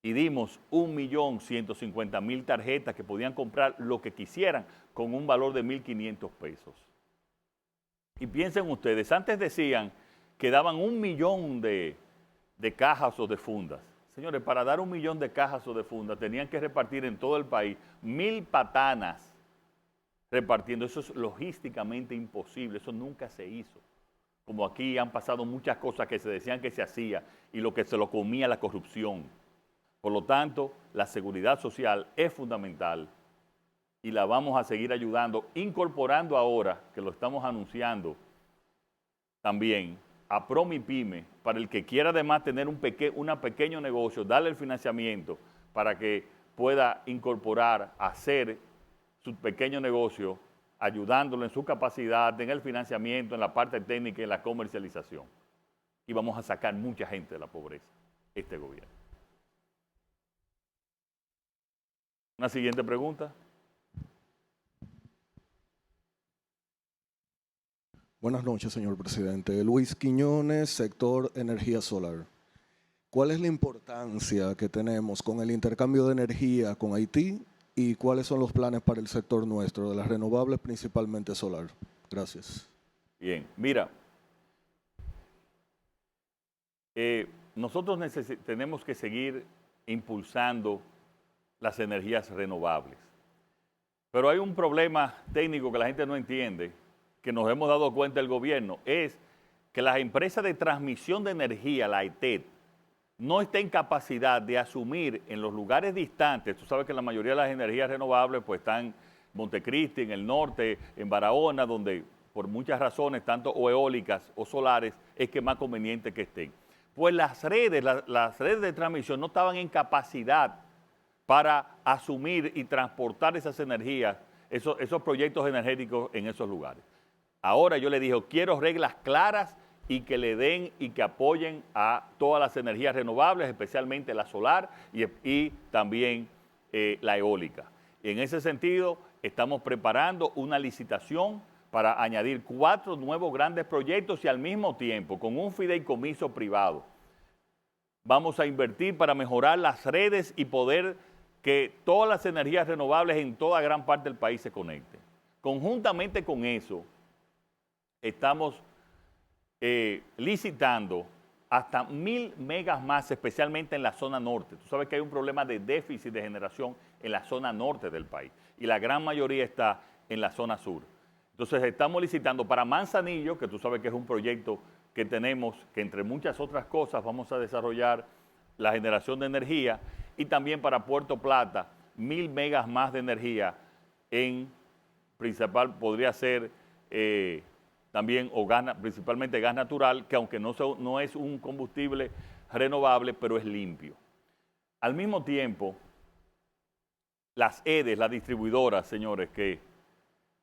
Y dimos 1.150.000 tarjetas que podían comprar lo que quisieran con un valor de 1.500 pesos. Y piensen ustedes, antes decían que daban 1 millón de cajas o de fundas. Señores, para dar 1 millón de cajas o de fundas tenían que repartir en todo el país 1.000 patanas repartiendo. Eso es logísticamente imposible, eso nunca se hizo. Como aquí han pasado muchas cosas que se decían que se hacía y lo que se lo comía la corrupción. Por lo tanto, la seguridad social es fundamental y la vamos a seguir ayudando, incorporando ahora, que lo estamos anunciando también, a Promipyme, para el que quiera además tener un pequeño negocio, darle el financiamiento para que pueda incorporar, hacer su pequeño negocio, ayudándolo en su capacidad, en el financiamiento, en la parte técnica y en la comercialización. Y vamos a sacar mucha gente de la pobreza, este gobierno. Una siguiente pregunta. Buenas noches, señor presidente. Luis Quiñones, sector energía solar. ¿Cuál es la importancia que tenemos con el intercambio de energía con Haití y cuáles son los planes para el sector nuestro, de las renovables, principalmente solar? Gracias. Bien, mira, nosotros tenemos que seguir impulsando las energías renovables. Pero hay un problema técnico que la gente no entiende, que nos hemos dado cuenta el gobierno, es que las empresas de transmisión de energía, la AETED, no esté en capacidad de asumir en los lugares distantes, tú sabes que la mayoría de las energías renovables pues están en Montecristi, en el norte, en Barahona, donde por muchas razones, tanto o eólicas o solares, es que es más conveniente que estén. Pues las redes de transmisión no estaban en capacidad para asumir y transportar esas energías, esos proyectos energéticos en esos lugares. Ahora yo le dije, quiero reglas claras y que le den y que apoyen a todas las energías renovables, especialmente la solar y también la eólica. Y en ese sentido, estamos preparando una licitación para añadir 4 nuevos grandes proyectos y al mismo tiempo, con un fideicomiso privado, vamos a invertir para mejorar las redes y poder que todas las energías renovables en toda gran parte del país se conecten. Conjuntamente con eso, estamos licitando hasta 1000 megas más, especialmente en la zona norte. Tú sabes que hay un problema de déficit de generación en la zona norte del país y la gran mayoría está en la zona sur. Entonces estamos licitando para Manzanillo, que tú sabes que es un proyecto que tenemos, que entre muchas otras cosas vamos a desarrollar la generación de energía, y también para Puerto Plata, 1000 megas más de energía en principal, podría ser también o gas, principalmente gas natural, que aunque no es un combustible renovable, pero es limpio. Al mismo tiempo, las EDES, las distribuidoras, señores, que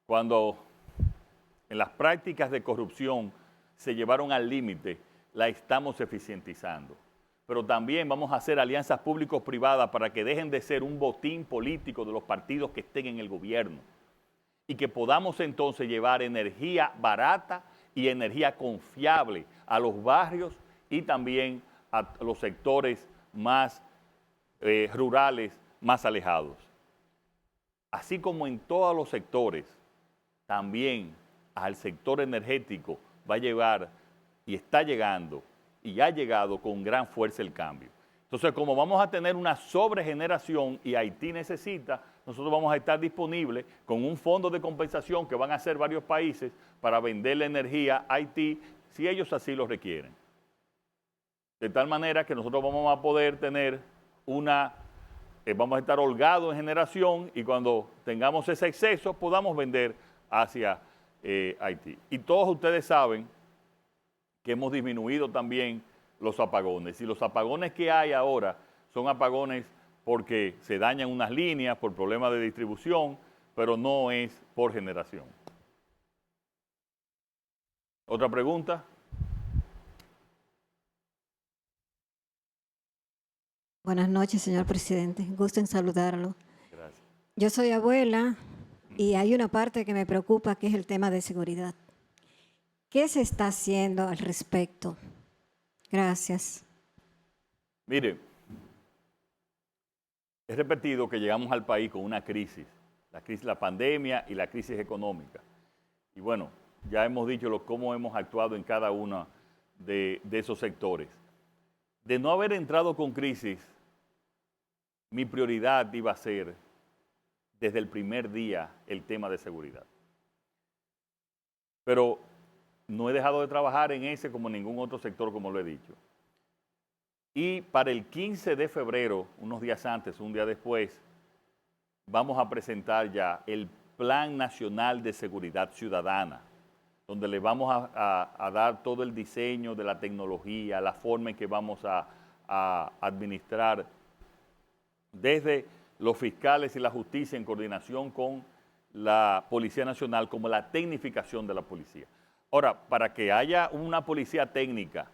cuando en las prácticas de corrupción se llevaron al límite, la estamos eficientizando. Pero también vamos a hacer alianzas público-privadas para que dejen de ser un botín político de los partidos que estén en el gobierno y que podamos entonces llevar energía barata y energía confiable a los barrios y también a los sectores más rurales, más alejados. Así como en todos los sectores, también al sector energético va a llevar y está llegando y ha llegado con gran fuerza el cambio. Entonces, como vamos a tener una sobregeneración y Haití necesita, nosotros vamos a estar disponibles con un fondo de compensación que van a hacer varios países para vender la energía a Haití si ellos así lo requieren. De tal manera que nosotros vamos a poder tener vamos a estar holgados en generación y cuando tengamos ese exceso podamos vender hacia Haití. Y todos ustedes saben que hemos disminuido también los apagones. Y los apagones que hay ahora son apagones porque se dañan unas líneas por problemas de distribución, pero no es por generación. ¿Otra pregunta? Buenas noches, señor presidente. Gusto en saludarlo. Gracias. Yo soy abuela y hay una parte que me preocupa, que es el tema de seguridad. ¿Qué se está haciendo al respecto? Gracias. Mire, he repetido que llegamos al país con una crisis, la pandemia y la crisis económica. Y bueno, ya hemos dicho cómo hemos actuado en cada uno de esos sectores. De no haber entrado con crisis, mi prioridad iba a ser, desde el primer día, el tema de seguridad. Pero no he dejado de trabajar en ese como en ningún otro sector, como lo he dicho. Y para el 15 de febrero, unos días antes, un día después, vamos a presentar ya el Plan Nacional de Seguridad Ciudadana, donde le vamos a dar todo el diseño de la tecnología, la forma en que vamos a administrar desde los fiscales y la justicia en coordinación con la Policía Nacional, como la tecnificación de la policía. Ahora, para que haya una policía técnica,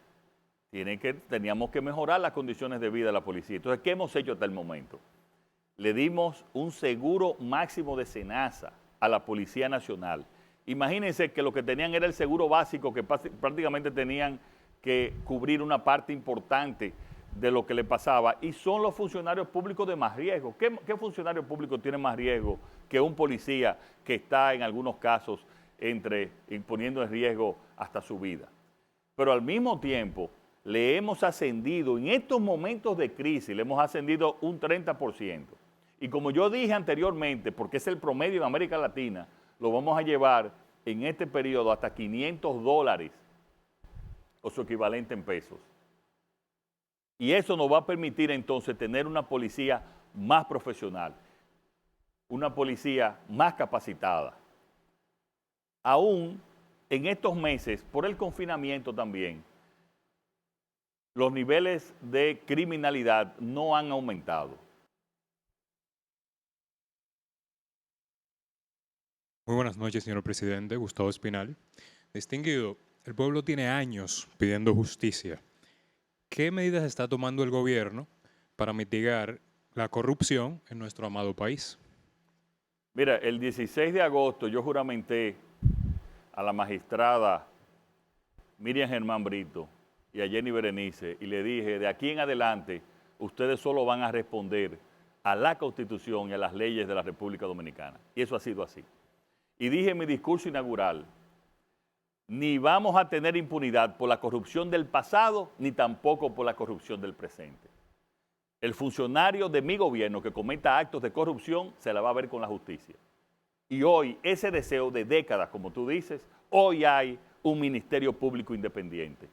teníamos que mejorar las condiciones de vida de la policía. Entonces, ¿qué hemos hecho hasta el momento? Le dimos un seguro máximo de SENASA a la Policía Nacional. Imagínense que lo que tenían era el seguro básico, que prácticamente tenían que cubrir una parte importante de lo que le pasaba, y son los funcionarios públicos de más riesgo. ¿Qué funcionario público tiene más riesgo que un policía que está en algunos casos poniendo en riesgo hasta su vida? Pero al mismo tiempo le hemos ascendido, en estos momentos de crisis, le hemos ascendido un 30%. Y como yo dije anteriormente, porque es el promedio en América Latina, lo vamos a llevar en este periodo hasta $500 o su equivalente en pesos. Y eso nos va a permitir entonces tener una policía más profesional, una policía más capacitada. Aún en estos meses, por el confinamiento también, los niveles de criminalidad no han aumentado. Muy buenas noches, señor presidente. Gustavo Espinal. Distinguido, el pueblo tiene años pidiendo justicia. ¿Qué medidas está tomando el gobierno para mitigar la corrupción en nuestro amado país? Mira, el 16 de agosto yo juramenté a la magistrada Miriam Germán Brito y a Jenny Berenice y le dije, de aquí en adelante, ustedes solo van a responder a la Constitución y a las leyes de la República Dominicana. Y eso ha sido así. Y dije en mi discurso inaugural, ni vamos a tener impunidad por la corrupción del pasado, ni tampoco por la corrupción del presente. El funcionario de mi gobierno que cometa actos de corrupción se la va a ver con la justicia. Y hoy, ese deseo de décadas, como tú dices, hoy hay un Ministerio Público Independiente.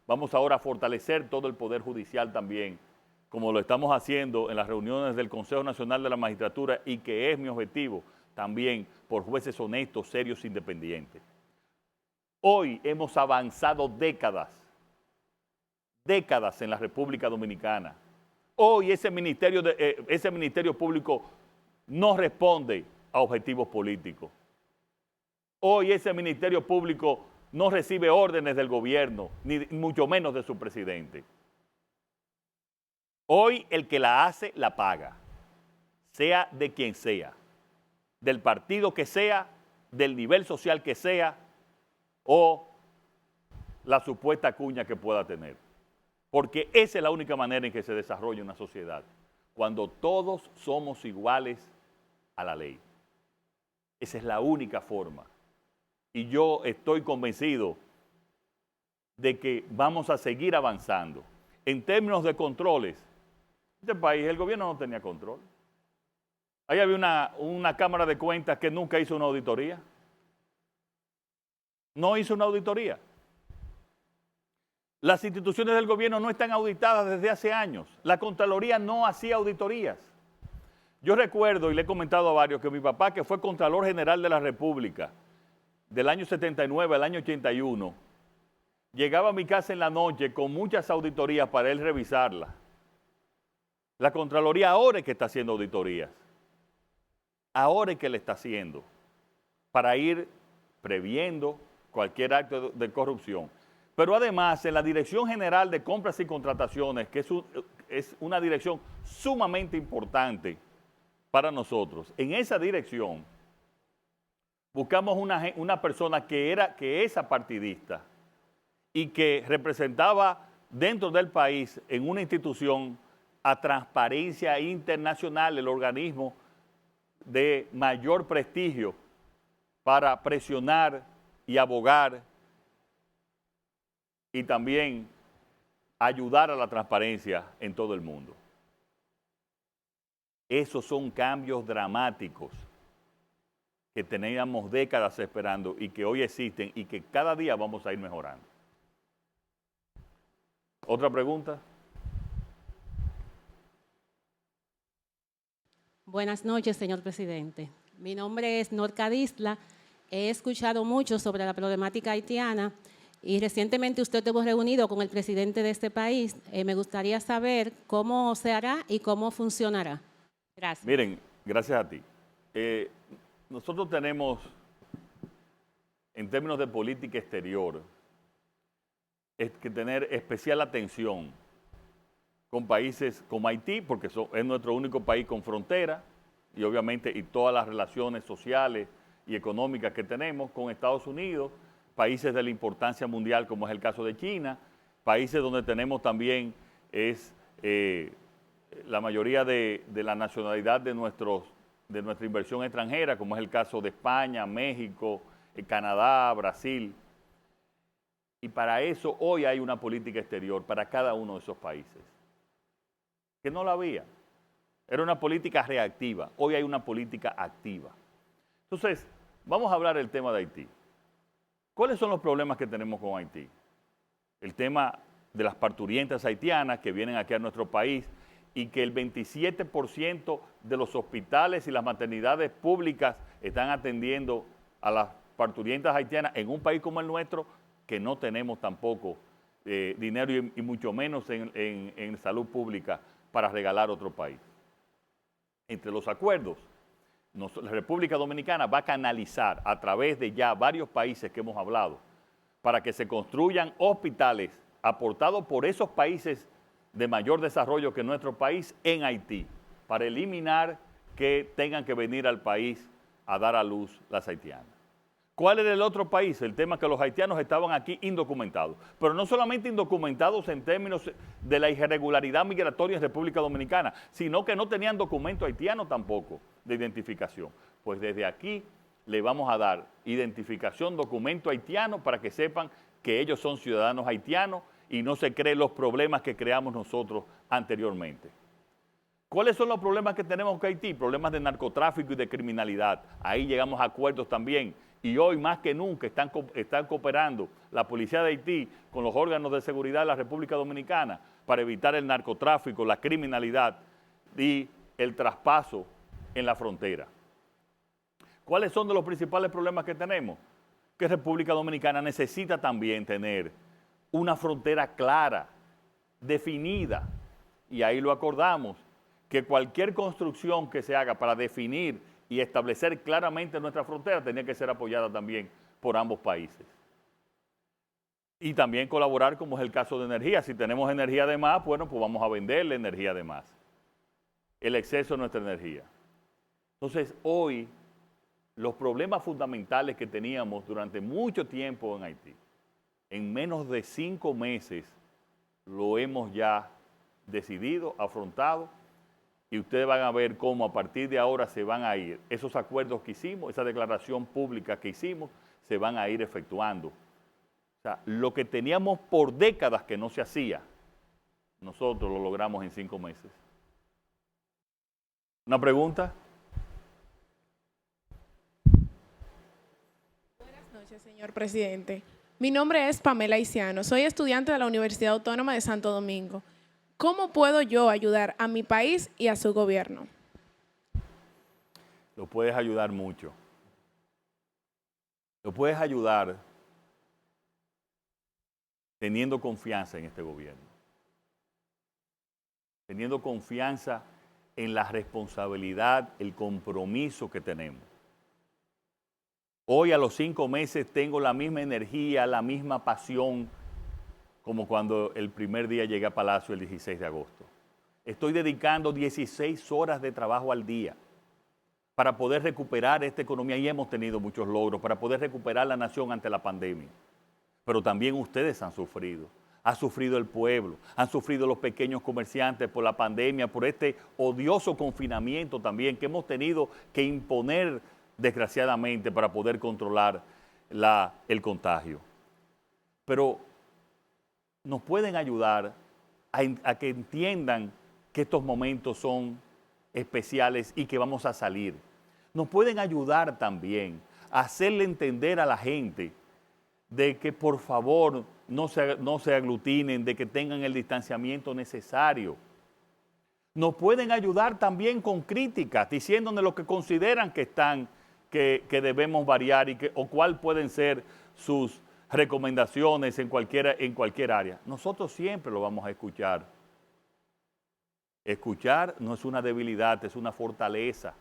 Vamos ahora a fortalecer todo el Poder Judicial también, como lo estamos haciendo en las reuniones del Consejo Nacional de la Magistratura y que es mi objetivo también por jueces honestos, serios, independientes. Hoy hemos avanzado décadas en la República Dominicana. Hoy ese Ministerio Público no responde a objetivos políticos. Hoy ese Ministerio Público no recibe órdenes del gobierno, ni mucho menos de su presidente. Hoy el que la hace, la paga, sea de quien sea, del partido que sea, del nivel social que sea, o la supuesta cuña que pueda tener. Porque esa es la única manera en que se desarrolla una sociedad, cuando todos somos iguales a la ley. Esa es la única forma. Y yo estoy convencido de que vamos a seguir avanzando. En términos de controles, este país, el gobierno no tenía control. Ahí había una Cámara de Cuentas que nunca hizo una auditoría. No hizo una auditoría. Las instituciones del gobierno no están auditadas desde hace años. La Contraloría no hacía auditorías. Yo recuerdo, y le he comentado a varios, que mi papá, que fue Contralor General de la República, del año 79 al año 81, llegaba a mi casa en la noche con muchas auditorías para él revisarlas. La Contraloría ahora es que está haciendo auditorías. Ahora es que le está haciendo, para ir previendo cualquier acto de corrupción. Pero además, en la Dirección General de Compras y Contrataciones, que es una dirección sumamente importante para nosotros, en esa dirección buscamos una persona que es apartidista y que representaba dentro del país, en una institución, a Transparencia Internacional, el organismo de mayor prestigio para presionar y abogar y también ayudar a la transparencia en todo el mundo. Esos son cambios dramáticos que teníamos décadas esperando y que hoy existen y que cada día vamos a ir mejorando. ¿Otra pregunta? Buenas noches, señor presidente. Mi nombre es Norca Disla. He escuchado mucho sobre la problemática haitiana y recientemente usted estuvo reunido con el presidente de este país. Me gustaría saber cómo se hará y cómo funcionará. Gracias. Miren, gracias a ti. Nosotros tenemos, en términos de política exterior, que tener especial atención con países como Haití, porque es nuestro único país con frontera, y obviamente y todas las relaciones sociales y económicas que tenemos con Estados Unidos, países de la importancia mundial como es el caso de China, países donde tenemos también la mayoría de la nacionalidad de nuestra inversión extranjera, como es el caso de España, México, Canadá, Brasil. Y para eso hoy hay una política exterior para cada uno de esos países, que no la había. Era una política reactiva, hoy hay una política activa. Entonces, vamos a hablar del tema de Haití. ¿Cuáles son los problemas que tenemos con Haití? El tema de las parturientas haitianas que vienen aquí a nuestro país y que el 27% de los hospitales y las maternidades públicas están atendiendo a las parturientas haitianas en un país como el nuestro, que no tenemos tampoco dinero y mucho menos en salud pública para regalar a otro país. Entre los acuerdos, la República Dominicana va a canalizar a través de ya varios países que hemos hablado para que se construyan hospitales aportados por esos países de mayor desarrollo que nuestro país en Haití, para eliminar que tengan que venir al país a dar a luz las haitianas. ¿Cuál era el otro país? El tema que los haitianos estaban aquí indocumentados, pero no solamente indocumentados en términos de la irregularidad migratoria en República Dominicana, sino que no tenían documento haitiano tampoco de identificación. Pues desde aquí le vamos a dar identificación, documento haitiano, para que sepan que ellos son ciudadanos haitianos y no se creen los problemas que creamos nosotros anteriormente. ¿Cuáles son los problemas que tenemos con Haití? Problemas de narcotráfico y de criminalidad. Ahí llegamos a acuerdos también. Y hoy más que nunca están cooperando la policía de Haití con los órganos de seguridad de la República Dominicana para evitar el narcotráfico, la criminalidad y el traspaso en la frontera. ¿Cuáles son de los principales problemas que tenemos? Que República Dominicana necesita también tener una frontera clara, definida, y ahí lo acordamos, que cualquier construcción que se haga para definir y establecer claramente nuestra frontera tenía que ser apoyada también por ambos países. Y también colaborar, como es el caso de energía. Si tenemos energía de más, bueno, pues vamos a venderle energía de más. El exceso de nuestra energía. Entonces, hoy, los problemas fundamentales que teníamos durante mucho tiempo en Haití, en menos de 5 meses, lo hemos ya decidido, afrontado, y ustedes van a ver cómo a partir de ahora se van a ir. Esos acuerdos que hicimos, esa declaración pública que hicimos, se van a ir efectuando. O sea, lo que teníamos por décadas que no se hacía, nosotros lo logramos en 5 meses. ¿Una pregunta? Buenas noches, señor presidente. Mi nombre es Pamela Isiano. Soy estudiante de la Universidad Autónoma de Santo Domingo. ¿Cómo puedo yo ayudar a mi país y a su gobierno? Lo puedes ayudar mucho. Lo puedes ayudar teniendo confianza en este gobierno. Teniendo confianza en la responsabilidad, el compromiso que tenemos. Hoy a los 5 meses tengo la misma energía, la misma pasión como cuando el primer día llegué a Palacio el 16 de agosto. Estoy dedicando 16 horas de trabajo al día para poder recuperar esta economía, y hemos tenido muchos logros, para poder recuperar la nación ante la pandemia. Pero también ustedes han sufrido. Ha sufrido el pueblo, han sufrido los pequeños comerciantes por la pandemia, por este odioso confinamiento también que hemos tenido que imponer desgraciadamente para poder controlar el contagio. Pero nos pueden ayudar a que entiendan que estos momentos son especiales y que vamos a salir. Nos pueden ayudar también a hacerle entender a la gente de que por favor no se aglutinen, de que tengan el distanciamiento necesario. Nos pueden ayudar también con críticas, diciéndonos lo que consideran que debemos variar o cuál pueden ser sus recomendaciones en cualquier área. Nosotros siempre lo vamos a escuchar. Escuchar no es una debilidad, es una fortaleza.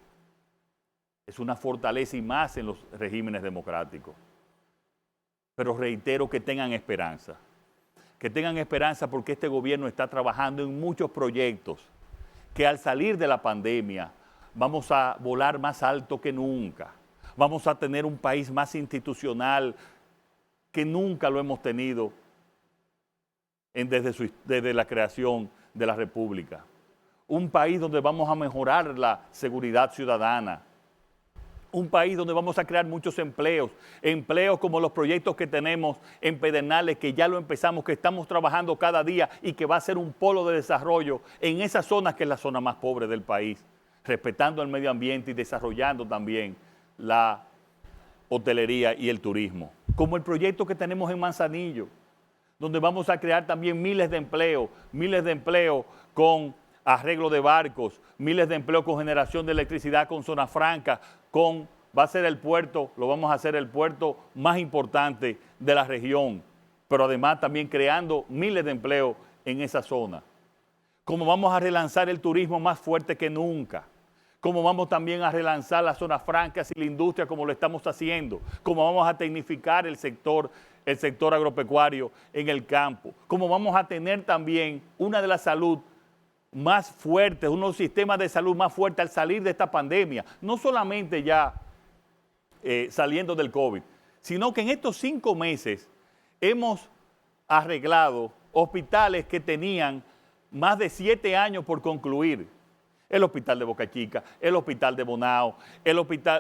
Es una fortaleza y más en los regímenes democráticos. Pero reitero que tengan esperanza. Que tengan esperanza porque este gobierno está trabajando en muchos proyectos que al salir de la pandemia vamos a volar más alto que nunca. Vamos a tener un país más institucional que nunca lo hemos tenido desde la creación de la República. Un país donde vamos a mejorar la seguridad ciudadana. Un país donde vamos a crear muchos empleos como los proyectos que tenemos en Pedernales, que ya lo empezamos, que estamos trabajando cada día y que va a ser un polo de desarrollo en esa zona que es la zona más pobre del país, respetando el medio ambiente y desarrollando también la hotelería y el turismo. Como el proyecto que tenemos en Manzanillo, donde vamos a crear también miles de empleos con arreglo de barcos, miles de empleos con generación de electricidad con zona franca, va a ser el puerto, lo vamos a hacer el puerto más importante de la región, pero además también creando miles de empleos en esa zona. Como vamos a relanzar el turismo más fuerte que nunca, como vamos también a relanzar las zonas francas y la industria como lo estamos haciendo, como vamos a tecnificar el sector agropecuario en el campo, como vamos a tener también una de las salud más fuertes, unos sistemas de salud más fuertes al salir de esta pandemia, no solamente ya saliendo del COVID, sino que en estos 5 meses hemos arreglado hospitales que tenían más de 7 años por concluir. El hospital de Boca Chica, el hospital de Bonao,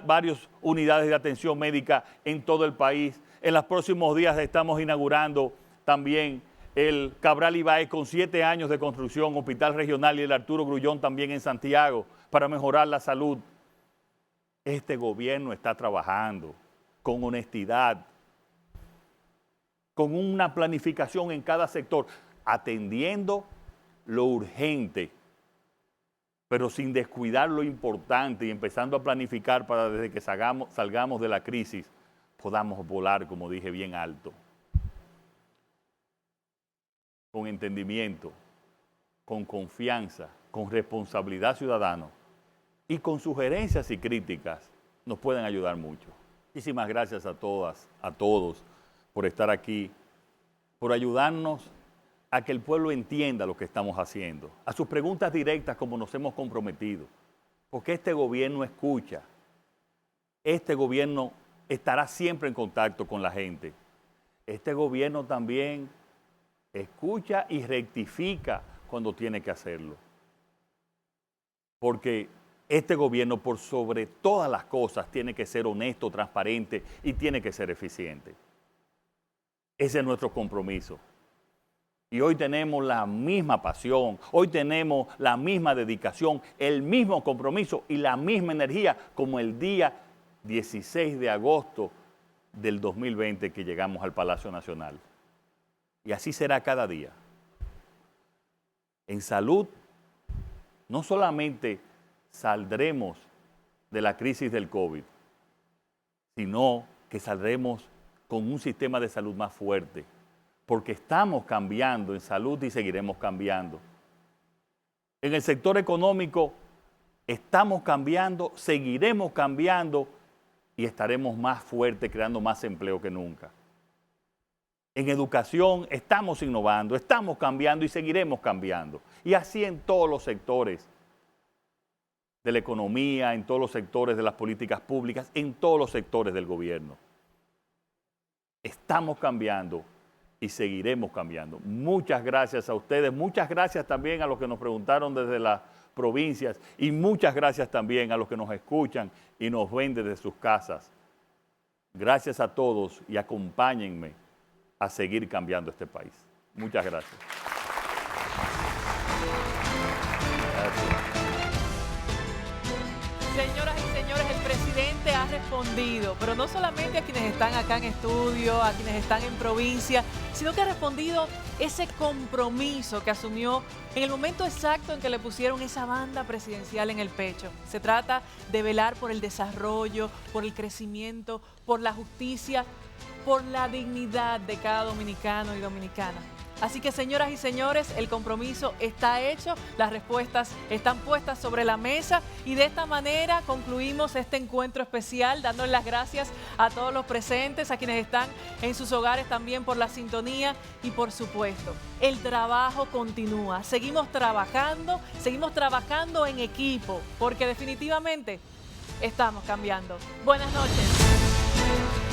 varias unidades de atención médica en todo el país. En los próximos días estamos inaugurando también el Cabral Ibáez con 7 años de construcción, hospital regional, y el Arturo Grullón también en Santiago para mejorar la salud. Este gobierno está trabajando con honestidad, con una planificación en cada sector, atendiendo lo urgente, pero sin descuidar lo importante y empezando a planificar para desde que salgamos de la crisis podamos volar, como dije, bien alto, con entendimiento, con confianza, con responsabilidad ciudadana y con sugerencias y críticas nos pueden ayudar mucho. Muchísimas gracias a todas, a todos por estar aquí, por ayudarnos a que el pueblo entienda lo que estamos haciendo, a sus preguntas directas como nos hemos comprometido, porque este gobierno escucha, este gobierno estará siempre en contacto con la gente, este gobierno también escucha y rectifica cuando tiene que hacerlo, porque este gobierno por sobre todas las cosas tiene que ser honesto, transparente y tiene que ser eficiente. Ese es nuestro compromiso. Y hoy tenemos la misma pasión, hoy tenemos la misma dedicación, el mismo compromiso y la misma energía como el día 16 de agosto del 2020 que llegamos al Palacio Nacional. Y así será cada día. En salud, no solamente saldremos de la crisis del COVID, sino que saldremos con un sistema de salud más fuerte, porque estamos cambiando en salud y seguiremos cambiando. En el sector económico estamos cambiando, seguiremos cambiando y estaremos más fuertes, creando más empleo que nunca. En educación estamos innovando, estamos cambiando y seguiremos cambiando. Y así en todos los sectores de la economía, en todos los sectores de las políticas públicas, en todos los sectores del gobierno. Estamos cambiando y seguiremos cambiando. Muchas gracias a ustedes, muchas gracias también a los que nos preguntaron desde las provincias y muchas gracias también a los que nos escuchan y nos ven desde sus casas. Gracias a todos y acompáñenme a seguir cambiando este país. Muchas gracias. Señoras y señores, el presidente ha respondido, pero no solamente a quienes están acá en estudio, a quienes están en provincia, sino que ha respondido ese compromiso que asumió en el momento exacto en que le pusieron esa banda presidencial en el pecho. Se trata de velar por el desarrollo, por el crecimiento, por la justicia, por la dignidad de cada dominicano y dominicana. Así que, señoras y señores, el compromiso está hecho, las respuestas están puestas sobre la mesa y de esta manera concluimos este encuentro especial dándoles las gracias a todos los presentes, a quienes están en sus hogares también por la sintonía y por supuesto, el trabajo continúa. Seguimos trabajando en equipo porque definitivamente estamos cambiando. Buenas noches.